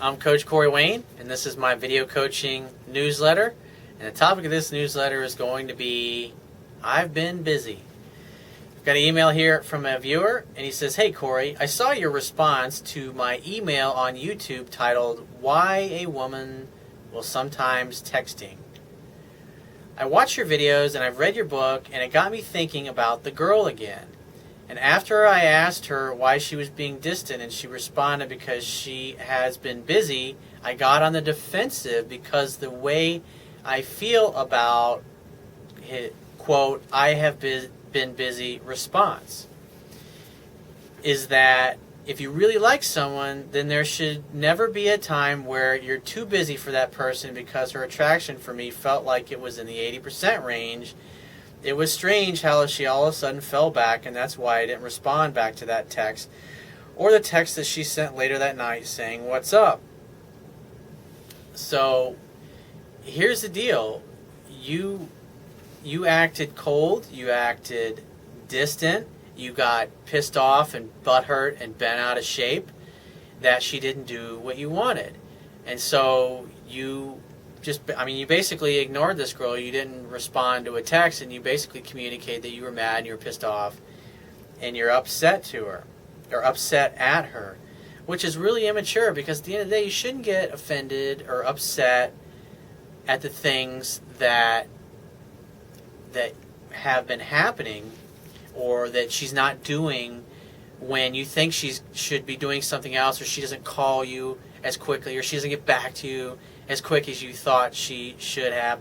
I'm Coach Corey Wayne, and this is my video coaching newsletter. And the topic of this newsletter is going to be, I've been busy. I've got an email here from a viewer, and he says, "Hey Corey, I saw your response to my email on YouTube titled, 'Why a Woman Will Sometimes Texting.' I watched your videos and I've read your book, and it got me thinking about the girl again. And after I asked her why she was being distant and she responded because she has been busy, I got on the defensive because the way I feel about it, quote, 'I have been busy' response is that if you really like someone, then there should never be a time where you're too busy for that person, because her attraction for me felt like it was in the 80% range. It was strange how she all of a sudden fell back, and that's why I didn't respond back to that text or the text that she sent later that night saying, 'What's up?' So here's the deal. You acted cold, you acted distant, you got pissed off and butthurt and bent out of shape that she didn't do what you wanted. And so you basically ignored this girl. You didn't respond to a text, and you basically communicated that you were mad and you were pissed off and you're upset to her or upset at her, which is really immature, because at the end of the day you shouldn't get offended or upset at the things that have been happening or that she's not doing when you think she should be doing something else, or she doesn't call you as quickly, or she doesn't get back to you as quick as you thought she should have.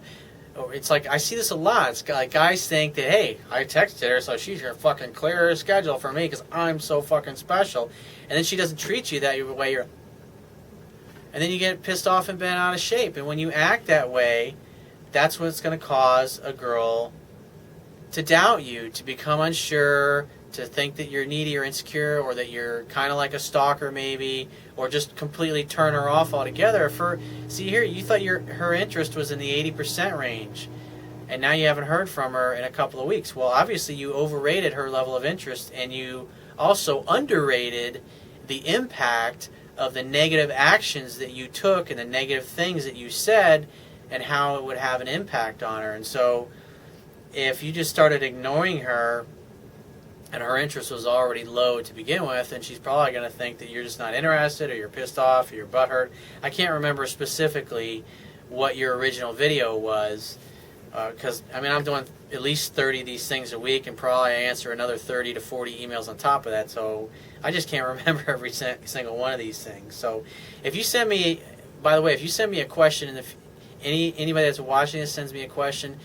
Or it's like, I see this a lot. It's like guys think that, hey, I texted her, so she's gonna fucking clear her schedule for me because I'm so fucking special. And then she doesn't treat you that way. And then you get pissed off and bent out of shape. And when you act that way, that's what's going to cause a girl to doubt you, to become unsure, to think that you're needy or insecure, or that you're kind of like a stalker maybe, or just completely turn her off altogether. See here, you thought her interest was in the 80% range, and now you haven't heard from her in a couple of weeks. Well, obviously you overrated her level of interest, and you also underrated the impact of the negative actions that you took and the negative things that you said and how it would have an impact on her. And so if you just started ignoring her and her interest was already low to begin with, then she's probably going to think that you're just not interested, or you're pissed off, or you're butthurt. I can't remember specifically what your original video was, because I'm doing at least 30 of these things a week, and probably answer another 30 to 40 emails on top of that, so I just can't remember every single one of these things. So if you send me, by the way, if you send me a question, and if anybody that's watching this sends me a question,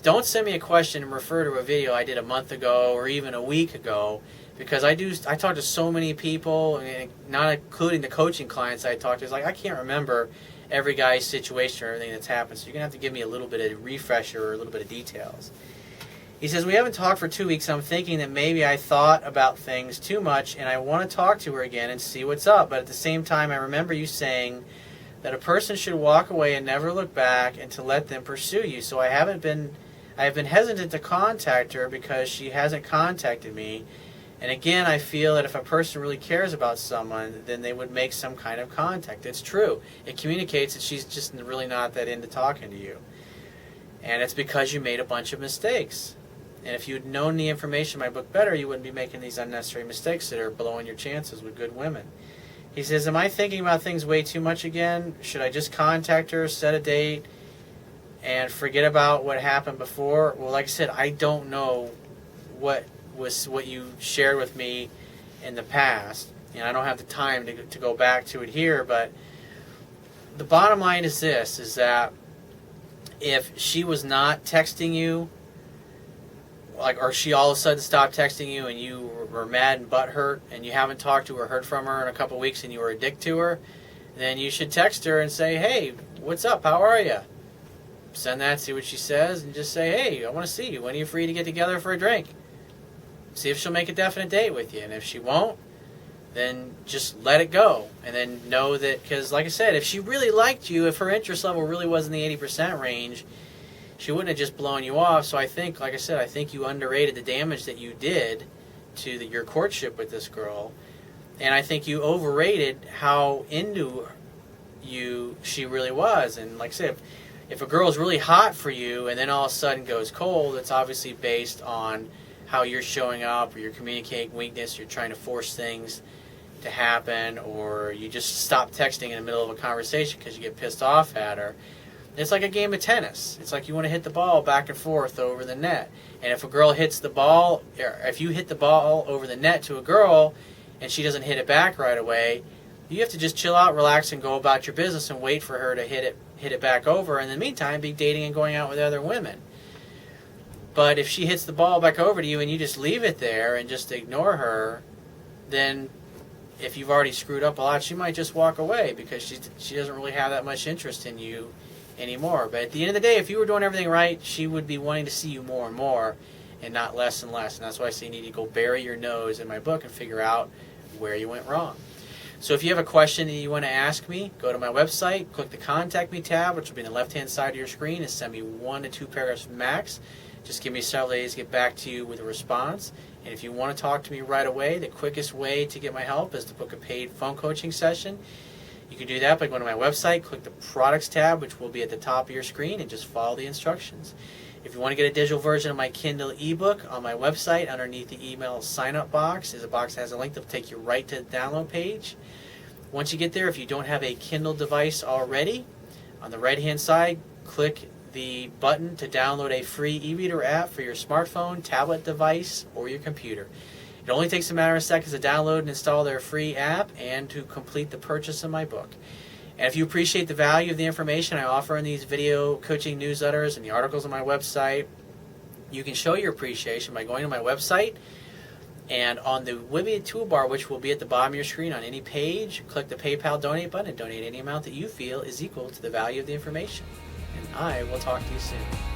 don't send me a question and refer to a video I did a month ago or even a week ago, because I talk to so many people, not including the coaching clients I talk to. It's like I can't remember every guy's situation or everything that's happened, so you're going to have to give me a little bit of refresher or a little bit of details. He says, "We haven't talked for 2 weeks. I'm thinking that maybe I thought about things too much, and I want to talk to her again and see what's up. But at the same time, I remember you saying that a person should walk away and never look back, and to let them pursue you. So I have been hesitant to contact her because she hasn't contacted me. And again, I feel that if a person really cares about someone, then they would make some kind of contact." It's true. It communicates that she's just really not that into talking to you. And it's because you made a bunch of mistakes. And if you'd known the information in my book better, you wouldn't be making these unnecessary mistakes that are blowing your chances with good women. He says, "Am I thinking about things way too much again? Should I just contact her, set a date, and forget about what happened before?" Well, like I said, I don't know what you shared with me in the past, and I don't have the time to go back to it here, but the bottom line is this, is that if she was not texting you, or she all of a sudden stopped texting you and you were mad and butthurt and you haven't talked to her or heard from her in a couple of weeks and you were a dick to her, then you should text her and say, "Hey, what's up? How are you?" Send that, see what she says, and just say, "Hey, I want to see you. When are you free to get together for a drink?" See if she'll make a definite date with you. And if she won't, then just let it go. And then know that, because like I said, if she really liked you, if her interest level really was in the 80% range, she wouldn't have just blown you off. So I think, like I said, I think you underrated the damage that you did to your courtship with this girl. And I think you overrated how into she really was. And like I said, if a girl's really hot for you and then all of a sudden goes cold, it's obviously based on how you're showing up, or you're communicating weakness, you're trying to force things to happen, or you just stop texting in the middle of a conversation because you get pissed off at her. It's like a game of tennis. It's like you want to hit the ball back and forth over the net. And if a girl hits the ball, or if you hit the ball over the net to a girl and she doesn't hit it back right away, you have to just chill out, relax, and go about your business and wait for her to hit it back over. And in the meantime, be dating and going out with other women. But if she hits the ball back over to you and you just leave it there and just ignore her, then if you've already screwed up a lot, she might just walk away because she doesn't really have that much interest in you anymore. But at the end of the day, if you were doing everything right, she would be wanting to see you more and more and not less and less. And that's why I say you need to go bury your nose in my book and figure out where you went wrong. So if you have a question that you want to ask me, go to my website, click the Contact Me tab, which will be on the left-hand side of your screen, and send me 1 to 2 paragraphs max. Just give me several days to get back to you with a response. And if you want to talk to me right away, the quickest way to get my help is to book a paid phone coaching session. You can do that by going to my website, click the Products tab, which will be at the top of your screen, and just follow the instructions. If you want to get a digital version of my Kindle ebook, on my website, underneath the email sign-up box, is a box that has a link that will take you right to the download page. Once you get there, if you don't have a Kindle device already, on the right-hand side, click the button to download a free e-reader app for your smartphone, tablet device, or your computer. It only takes a matter of seconds to download and install their free app and to complete the purchase of my book. And if you appreciate the value of the information I offer in these video coaching newsletters and the articles on my website, you can show your appreciation by going to my website, and on the Wibby toolbar, which will be at the bottom of your screen on any page, click the PayPal donate button and donate any amount that you feel is equal to the value of the information. And I will talk to you soon.